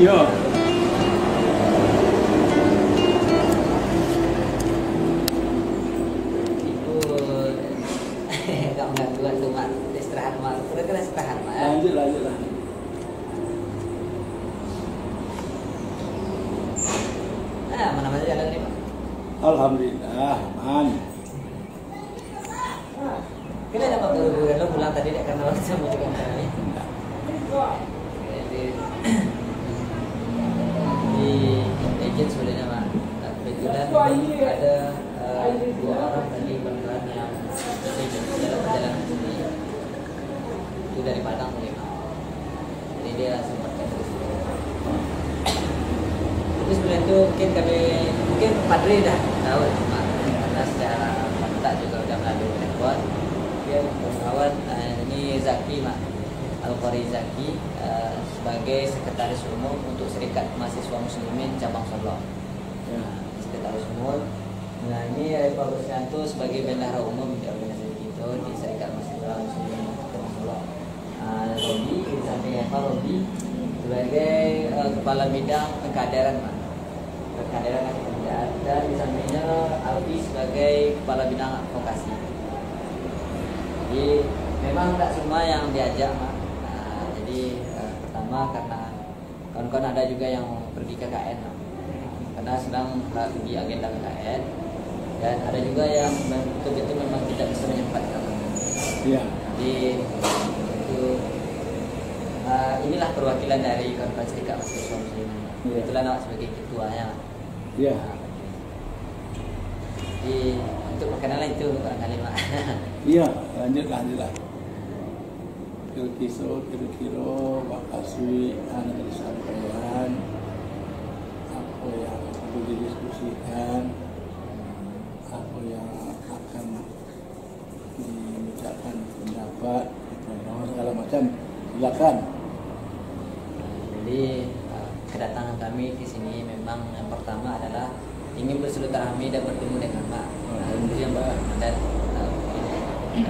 Iya. Gak mengganggu tuh mak, istirahat mak, kira-kira istirahat mak. Lanjut lah. Nah, mana-mana jalan nih mak. Alhamdulillah, aman. Kita dapat buru-buru lo pulang tadi deh karena waktu sama juga kali. Jadi di agent sebenarnya mak, kebetulan ada 2 orang tadi bakalan yang dalam perjalanan sini itu dari Padang tadi mak. Jadi dia sempat ke sini. Itu sebenarnya itu mungkin Padri dah tahu mak, karena secara kontak juga udah melalui telepon. Dia kawan ini Zaki mak, Al-Qari Zaki sebagai sekretaris umum untuk Serikat Mahasiswa Muslimin Cabang Solo. Sekretaris umum. Nah ini Pak Rusyanto sebagai bendahara umum di organisasi itu di Serikat Mahasiswa Muslimin Cabang Solo. Robi di samping Eva Robi sebagai kepala bidang pengkaderan mak, pengkaderan dan di sampingnya Alfi sebagai kepala bidang advokasi. Jadi memang tak semua yang diajak mak. Jadi pertama karena kawan-kawan ada juga yang pergi ke KN mak, karena sedang di agenda KN, dan ada juga yang betul-betul memang tidak bisa menyempatkan. Iya. Jadi itu inilah perwakilan dari kawan-kawan Serikat Mahasiswa Muslimin. Kebetulan awak sebagai ketuanya. Iya. Jadi untuk perkenalan itu barangkali mak. Iya, lanjut lah. Kira-kira makasih anak disampaikan apa yang perlu didiskusikan, apa yang akan dimintakan pendapat, segala macam. Silakan. Jadi kedatangan kami di sini memang yang pertama adalah ingin bersilaturahmi dan bertemu dengan mak. Itu yang pertama, dan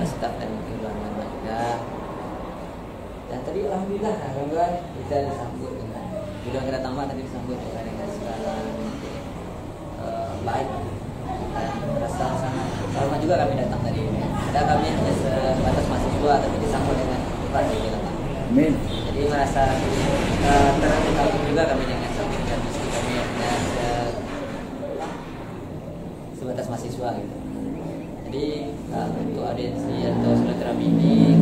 staf dan keluarga juga. Dan tadi alhamdulillah kawan-kawan kita disambut dengan bila kedatangan mak tadi disambut dengan segala baik, dan merasa sangat lama juga kami datang tadi. Ada kami hanya sebatas mahasiswa tapi disambut dengan hebat gitu mak. Amin. Jadi merasa terkagum juga kami dengan sambil meski kami hanya sebatas mahasiswa gitu. Jadi untuk audiensi atau silaturahmi ini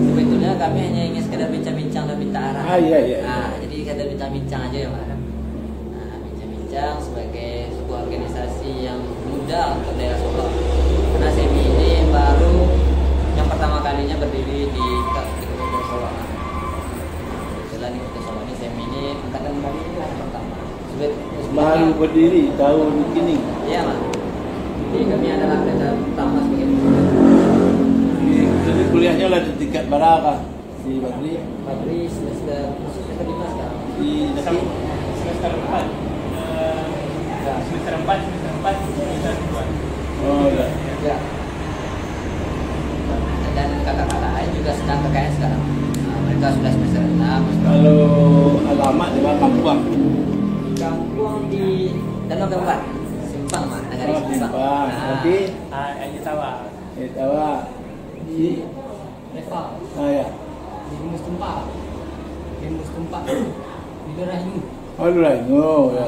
sebetulnya kami hanya ingin sekedar bincang-bincang dan minta arah. Iya. Jadi kita bincang-bincang aja ya mak. Bincang-bincang sebagai sebuah organisasi yang muda untuk daerah Solo. Karena SEMI ini baru yang pertama kalinya berdiri di Kabupaten Solo. Kebetulan di Kabupaten Solo ini SEMI ini angkatan kami ini yang pertama. Baru berdiri tahun ini. Iya mak. Jadi kami adalah angkatan pertama sebagai Jadi kuliahnya lah di tingkat berapa di Badri? Badri semester 5 sekarang. Di Nasi? Semester 4. Semester 4, semester 2. Oh ya. Ya. Dan kakak-kakak lain juga sedang KKN sekarang. Mereka sudah semester 6. Kalau alamat di mana Kampung? Kampung di Danau Gambar, Simpang mak, negara Simpang. Tapi Aja tawa. tawa di Reva, ya. di Mus Tempat, di Dorahimu. Oh Dorahimu ya.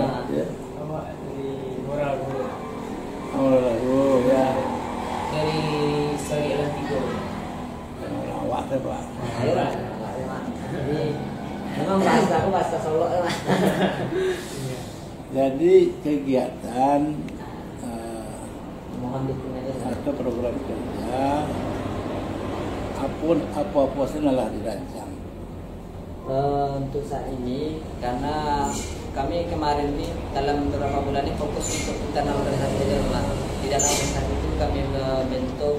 Awak dari Moral dulu. Oh Dorahimu ya. Dari Seri Elantigo. Lawak deh Pak. Ayo lah, jadi memang bahasa aku bahasa Solo lah. Jadi kegiatan Mohon dukungan aja. atau program kerja apa-apa senalah dirancang. Untuk saat ini karena kami kemarin ini dalam beberapa bulan ini fokus untuk internal organisasi saja Pak. Di dalam organisasi itu kami membentuk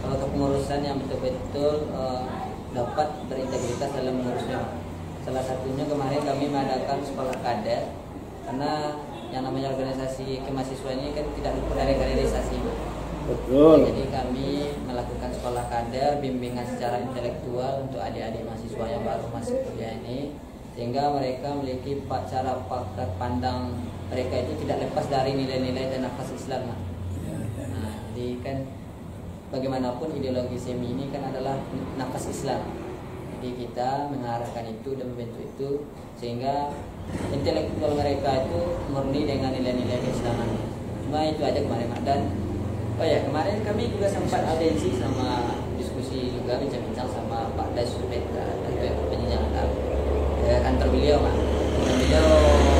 kepengurusan yang betul-betul dapat berintegritas dalam mengurusnya. Salah satunya kemarin kami mengadakan sekolah kader, karena yang namanya organisasi kemahasiswaan ini kan tidak luput dari kaderisasi. Betul. Jadi kami melakukan sekolah kader, bimbingan secara intelektual untuk adik-adik mahasiswa yang baru masuk kuliah ini, sehingga mereka memiliki cara pandang mereka itu tidak lepas dari nilai-nilai dan nafas Islam. Nah, jadi kan bagaimanapun ideologi semi ini kan adalah nafas Islam. Jadi kita mengarahkan itu dan membentuk itu sehingga intelektual mereka itu murni dengan nilai-nilai keislaman. Cuma itu aja kemarin. Dan oh ya, kemarin kami juga sempat audiensi sama diskusi juga bincang-bincang sama Pak Daisupetra dari penjenjangan ke kantor beliau, Pak. Dan beliau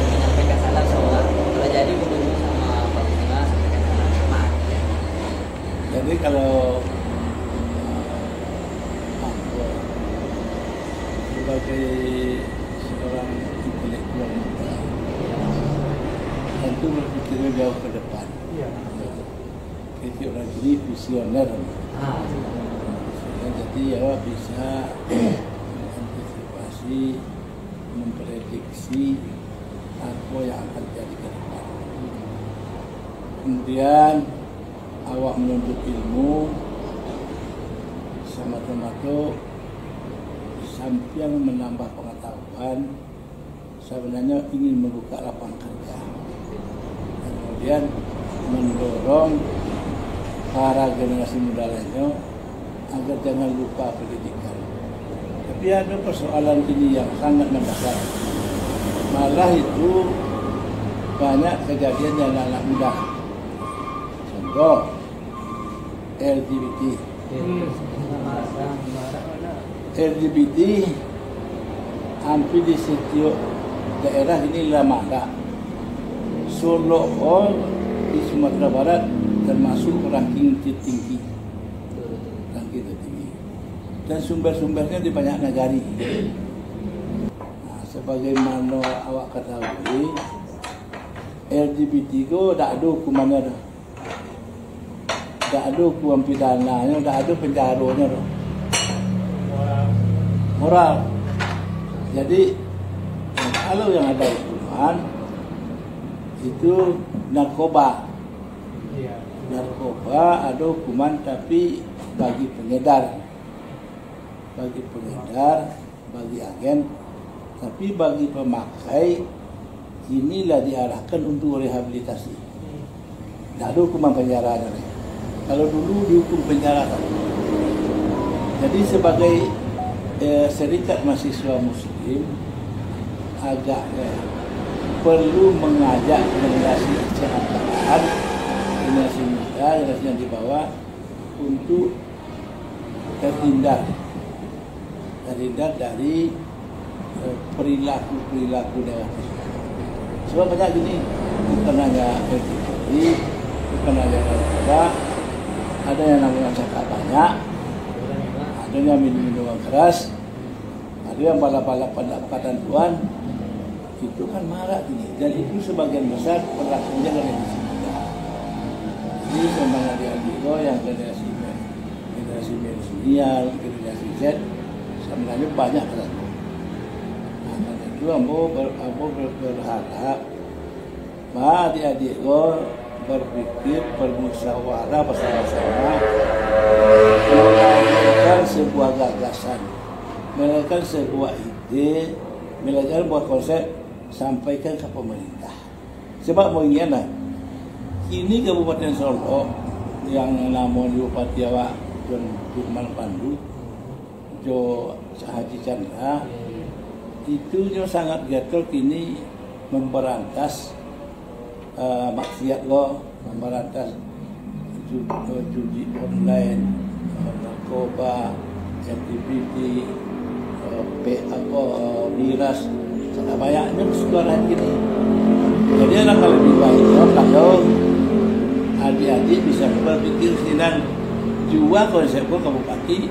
menyampaikan salam semua. Kalau jadi berkunjung sama Pak Bima sampaikan salam sama. Jadi kalau sebagai seorang intelektual muda tentu berpikir jauh ke depan. Iya. Jadi orang ini visioner. Jadi ya bisa mengantisipasi, memprediksi apa yang akan terjadi ke depan. Kemudian awak menuntut ilmu semata-mata samping menambah pengetahuan, sebenarnya ingin membuka lapangan kerja. Kemudian mendorong para generasi muda lainnya agar jangan lupa pendidikan. Tapi ada persoalan ini yang sangat mendasar. Malah itu banyak kejadian yang anak muda. Contoh LGBT. LGBT hampir di setiap daerah ini lama ada. Solo di Sumatera Barat termasuk ranking tertinggi. Ranking tertinggi. Dan sumber-sumbernya di banyak negara. Nah, sebagaimana awak ketahui, LGBT itu tak ada hukumannya dah. Tak ada hukuman pidananya, tak ada penjaranya dah. Moral. Jadi kalau yang ada hukuman itu narkoba. Iya. Narkoba ada hukuman tapi bagi pengedar, bagi agen, tapi bagi pemakai inilah diarahkan untuk rehabilitasi. Tidak ada hukuman penjara. Kalau dulu dihukum penjara. Jadi sebagai serikat mahasiswa Muslim agak perlu mengajak generasi seangkatan, generasi muda, generasi yang di bawah untuk terhindar dari perilaku negatif. Sebab banyak gini, bukan hanya LGBT, bukan hanya narkoba, ada yang namanya cakap banyak, ada yang minum-minuman keras, ada yang balap-balap pendapatan tuan, itu kan marah ini. Dan itu sebagian besar perilakunya generasi muda. Ini sebenarnya dia yang generasi milenial, generasi Z, sebenarnya banyak kan. Nah, karena itu ambo berharap bahwa adik-adik berpikir, bermusyawarah bersama-sama, melahirkan sebuah gagasan, melahirkan sebuah ide, melahirkan sebuah konsep, sampaikan ke pemerintah. Sebab mau ingin ini Kabupaten Solo yang namanya Bupati awak John Firman Pandu, Jo Haji Chandra, itu jo sangat getol kini memberantas maksiat lo, memberantas judi online, narkoba, LGBT, miras, sangat banyaknya sekarang gini. Jadi alangkah lebih baik kalau adik-adik bisa berpikir sinan jual konsep Kabupaten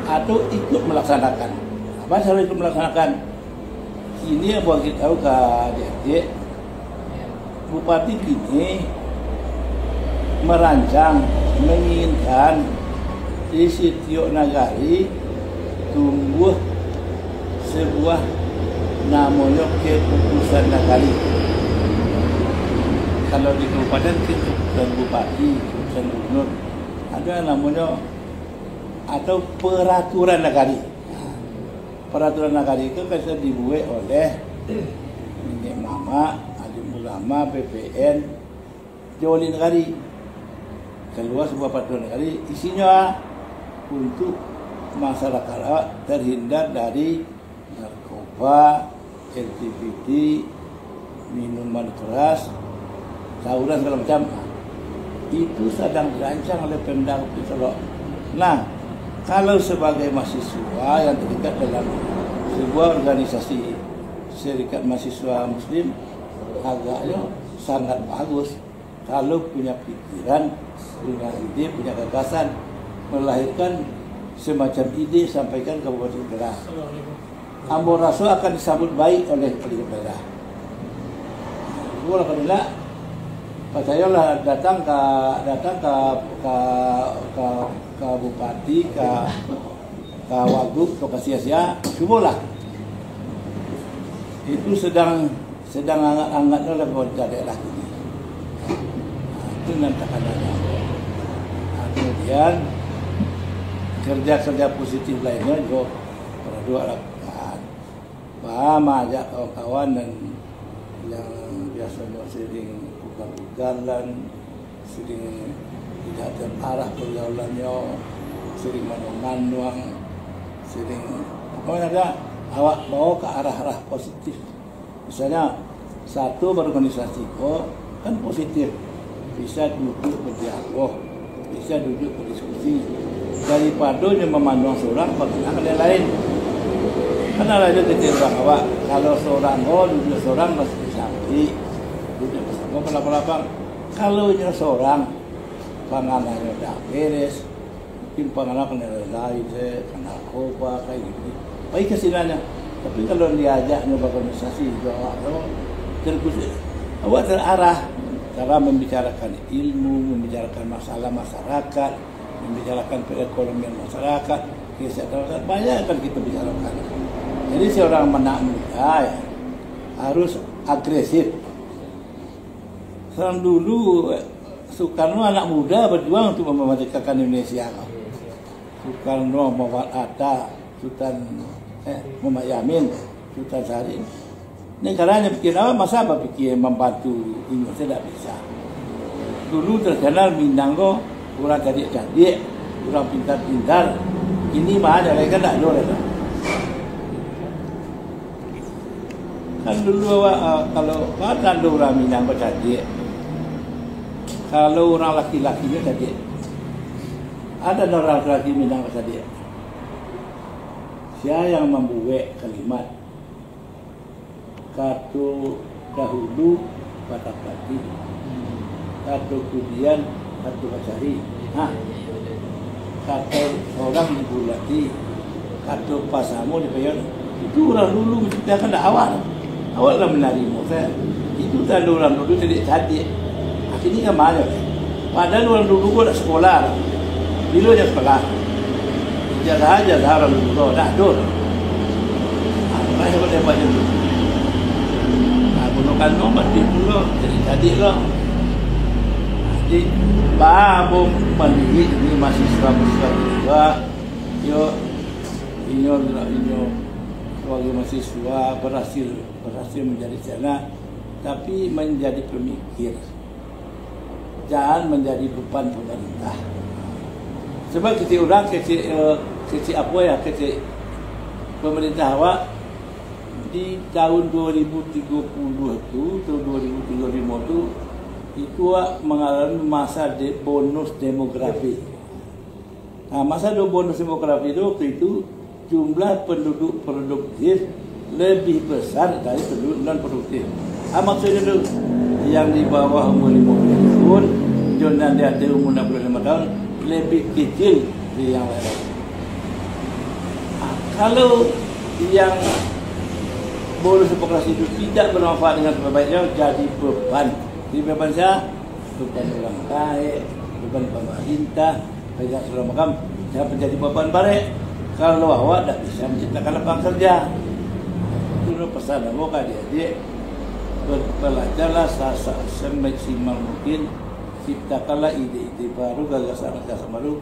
atau ikut melaksanakan. Apa cara ikut melaksanakan? Ini yang buat kita tahu ke adik-adik. Bupati kini merancang, menginginkan di setiap nagari tumbuh sebuah namanya keputusan nagari. Kalau di kabupaten keputusan bupati, keputusan gubernur, ada namanya atau peraturan nagari. peraturan nagari itu kan dibuat oleh Nenek Mama, Alim Ulama, BPN, Jawali Negari. Keluar sebuah peraturan negari, isinya untuk masyarakat terhindar dari narkoba, LGBT, minuman keras, tawuran segala macam. Itu sedang dirancang oleh Pemda Solo. Nah, kalau sebagai mahasiswa yang terlibat dalam sebuah organisasi serikat mahasiswa Muslim, agaknya sangat bagus kalau punya pikiran, punya ide, punya gagasan, melahirkan semacam ide sampaikan ke Bupati Daerah. Ambon Rasul akan disambut baik oleh Bupati Daerah. Alhamdulillah, percayalah datang ke bupati, ke wagub, ke sia-sia, cubalah. Itu sedang hangat-hangatnya oleh pemerintah daerah ini. Itu nanti akan ada. Kemudian kerja-kerja positif lainnya juga berdua lakukan. Ajak kawan-kawan dan yang biasanya sering ugal-ugalan, sering tidak terarah pergaulannya, sering manuang-manuang, sering pokoknya ada awak bawa ke arah-arah positif. Misalnya satu berorganisasi kan positif, bisa duduk berdialog, bisa duduk berdiskusi, daripada yang memandang seorang berkenaan dengan lain. Karena ada kecil orang awak, kalau seorang duduk seorang masih sampai duduk bersama pelapang-lapang. Kalau nya seorang panganannya dah beres, mungkin panganan kena lain, kena narkoba kayak gitu. Baik kesinanya. Tapi kalau diajaknya berorganisasi, awak terarah cara membicarakan ilmu, membicarakan masalah masyarakat, membicarakan perekonomian masyarakat, kesehatan banyak kan kita bicarakan. Jadi seorang anak muda ya, harus agresif. Sekarang dulu Soekarno anak muda berjuang untuk memerdekakan Indonesia. Soekarno, Muhammad Atta, Sultan Muhammad Yamin, Sultan Syahrir. Negaranya pikir apa? Masa apa pikir membantu Indonesia? Tidak bisa. Dulu terkenal Minang orang cadik-cadik, orang pintar-pintar. Ini mah ada mereka tak ada. Kan dulu kalau ada orang Minang cadik, kalau orang laki-lakinya cadik, ada orang laki Minang cadik. Siapa yang membuat kalimat katu dahulu patah pati, katu kemudian katu kacari, katu orang dibulati, katu pasamu dibayar. Itu orang dulu menciptakan awal lah menerima saya. Itu tadi orang dulu cadik. Akhirnya kemana? Padahal orang dulu gua nak sekolah, dulu aja sekolah. Jaga aja orang dulu dah dulu. Apa yang boleh buat dulu? Gunakan nomor di dulu jadi lah. Jadi babu mendidik ini mahasiswa juga. Yo sebagai mahasiswa berhasil menjadi sana, tapi menjadi pemikir. Jangan menjadi beban pemerintah. Sebab kecil orang kecil pemerintah awak di tahun 2030 itu, tahun 2035 itu mengalami masa bonus demografi. Nah, masa bonus demografi itu jumlah penduduk produktif lebih besar dari penduduk non produktif. Maksudnya itu yang di bawah umur 50 tahun, dan di atas umur 65 tahun lebih kecil dari yang lain. Kalau yang bonus demografi itu tidak bermanfaat dengan sebaik-baiknya, jadi beban. Jadi beban saya, beban orang kaya, beban pemerintah, banyak segala macam. Saya menjadi beban balik. Kalau awak tidak bisa menciptakan lapangan kerja, itu pesan awak adik-adik, belajarlah semaksimal mungkin, ciptakanlah ide-ide baru, gagasan-gagasan baru,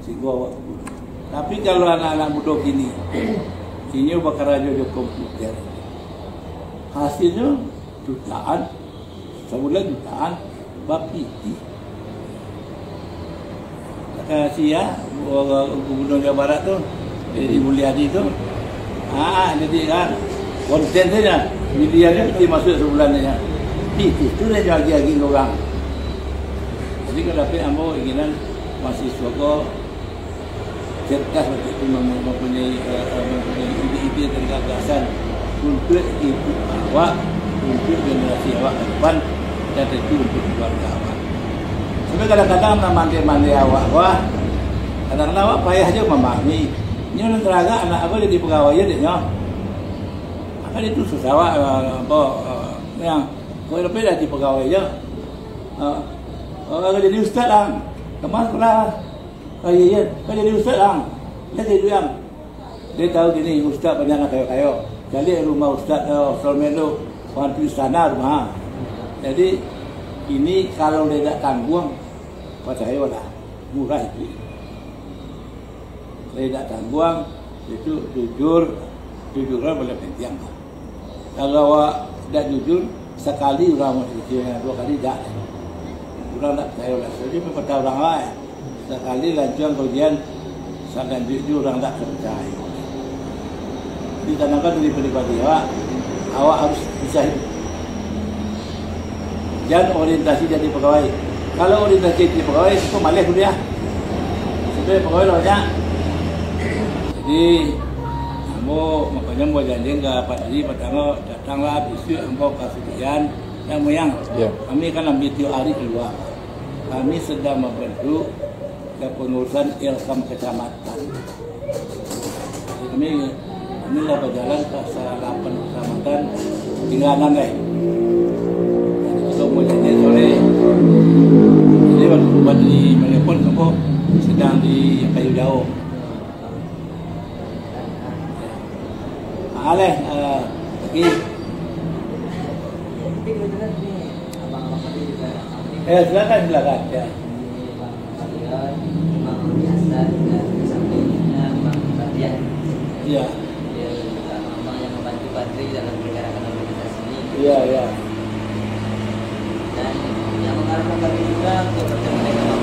sehingga awak guna. Tapi kalau anak-anak muda gini, ini bakal aja di komputer. Hasilnya jutaan, sebulan jutaan, bapiti. Sia Gubernur Jawa Barat tuh, Deddy Mulyadi tuh, jadi kan konten saja, medianya masuk sebulannya. Itu dia lagi orang. Jadi kalau ambo inginan mahasiswa kok cerdas waktu itu mempunyai ide-ide dan gagasan untuk ibu awak, untuk generasi awak ke depan, dan tentu untuk keluarga awak. Sampai kadang-kadang mandi awak, wah kadang-kadang awak payah aja memahami. Ini orang teraga anak aku jadi pegawai dia nyoh. Akan itu susah awak yang kau lebih dari pegawai aja. Kalau jadi ustaz lah, kemana pernah? Iya, kau jadi ustaz lah. Dia jadi yang dia tahu gini ustaz banyak nak kayo. Jadi rumah ustaz Solmendo, wanti istana rumah. Jadi ini kalau dia tak tanggung, percaya lah murah itu. Dia tak tanggung itu jujuran boleh penting. Kalau awak tidak jujur sekali orang itu, dua kali tak. Orang tak percaya lah. Jadi percaya orang lain. Sekali lanjut kemudian sangat jujur orang tak percaya. Ditanakan dari pribadi awak harus bisa hidup. Jangan orientasi jadi pegawai. Kalau orientasi jadi pegawai, itu malah kuliah. Sebenarnya pegawai banyak. Jadi, makanya mau janji ke Pak Diri, pertama datanglah bisu ambo kasudian yang moyang. Kami kan ambil tiap hari keluar. Kami sedang membantu kepengurusan Ilham Kecamatan. Kami lah berjalan ke 8 kecamatan tinggalan mau janji sore. Jadi waktu buat di telepon kamu sedang di kayu jauh. Aleh, pergi. Silakan ya. Iya. Memang yang membantu Padri dalam pergerakan organisasi ini. Iya. Dan yang mengharapkan kami juga untuk bertemu dengan